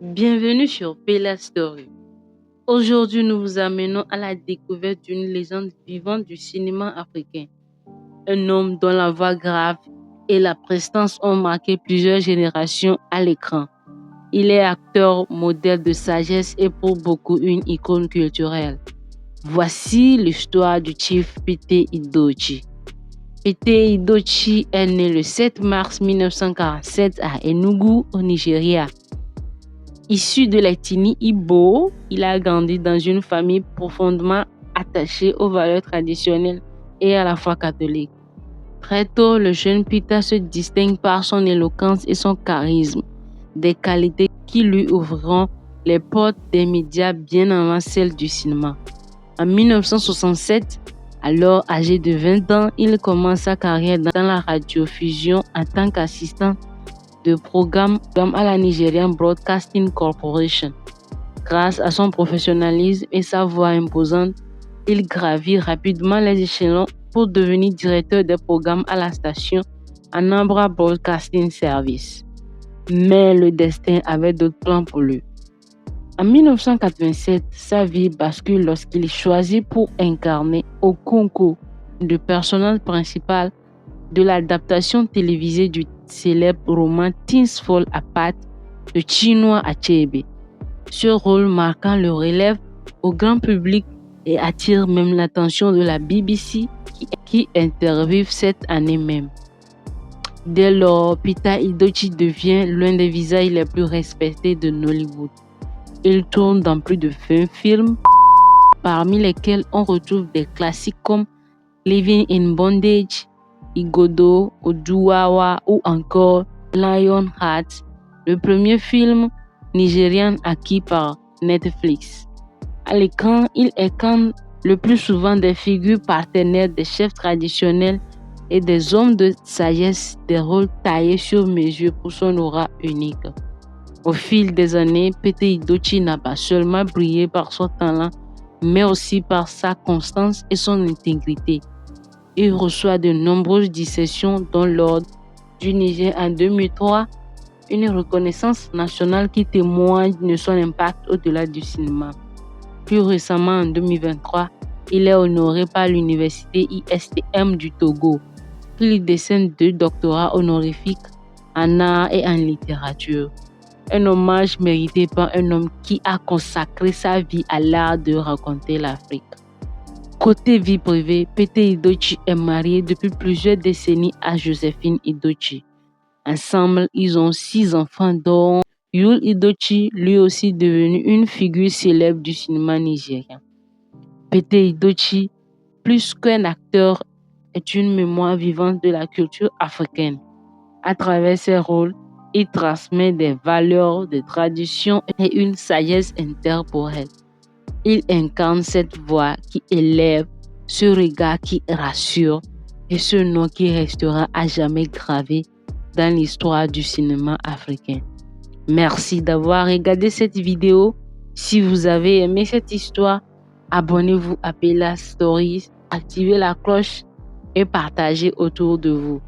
Bienvenue sur Pela Story. Aujourd'hui, nous vous amenons à la découverte d'une légende vivante du cinéma africain. Un homme dont la voix grave et la prestance ont marqué plusieurs générations à l'écran. Il est acteur, modèle de sagesse et pour beaucoup une icône culturelle. Voici l'histoire du Chief Pété Idochi. Pété Idochi est né le 7 mars 1947 à Enugu, au Nigeria. Issu de l'ethnie Igbo, il a grandi dans une famille profondément attachée aux valeurs traditionnelles et à la foi catholique. Très tôt, le jeune Peter se distingue par son éloquence et son charisme, des qualités qui lui ouvriront les portes des médias bien avant celles du cinéma. En 1967, alors âgé de 20 ans, il commence sa carrière dans la radiodiffusion en tant qu'assistant de programme à la Nigerian Broadcasting Corporation. Grâce à son professionnalisme et sa voix imposante, il gravit rapidement les échelons pour devenir directeur des programmes à la station Anambra Broadcasting Service. Mais le destin avait d'autres plans pour lui. En 1987, sa vie bascule lorsqu'il choisit pour incarner Okonkwo, le personnage principal de l'adaptation télévisée du célèbre roman Things Fall Apart de Chinua Achebe. Ce rôle marquant le relève au grand public et attire même l'attention de la BBC qui interviewe cette année même. Dès lors, Peter Idochi devient l'un des visages les plus respectés de Nollywood. Il tourne dans plus de 20 films, parmi lesquels on retrouve des classiques comme Living in Bondage, Igodo, Ojuwawa ou encore Lionheart, le premier film nigérian acquis par Netflix. À l'écran, il incarne le plus souvent des figures partenaires des chefs traditionnels et des hommes de sagesse, des rôles taillés sur mesure pour son aura unique. Au fil des années, Pété Idochi n'a pas seulement brillé par son talent, mais aussi par sa constance et son intégrité. Il reçoit de nombreuses distinctions dont l'Ordre du Niger en 2003, une reconnaissance nationale qui témoigne de son impact au-delà du cinéma. Plus récemment, en 2023, il est honoré par l'université ISTM du Togo, qui lui décerne 2 doctorats honorifiques en art et en littérature. Un hommage mérité par un homme qui a consacré sa vie à l'art de raconter l'Afrique. Côté vie privée, Pété Idochi est marié depuis plusieurs décennies à Joséphine Idochi. Ensemble, ils ont 6 enfants dont Yul Idochi, lui aussi devenu une figure célèbre du cinéma nigérien. Pété Idochi, plus qu'un acteur, est une mémoire vivante de la culture africaine. À travers ses rôles, il transmet des valeurs, des traditions et une sagesse intemporelle. Il incarne cette voix qui élève, ce regard qui rassure et ce nom qui restera à jamais gravé dans l'histoire du cinéma africain. Merci d'avoir regardé cette vidéo. Si vous avez aimé cette histoire, abonnez-vous à Pela Stories, activez la cloche et partagez autour de vous.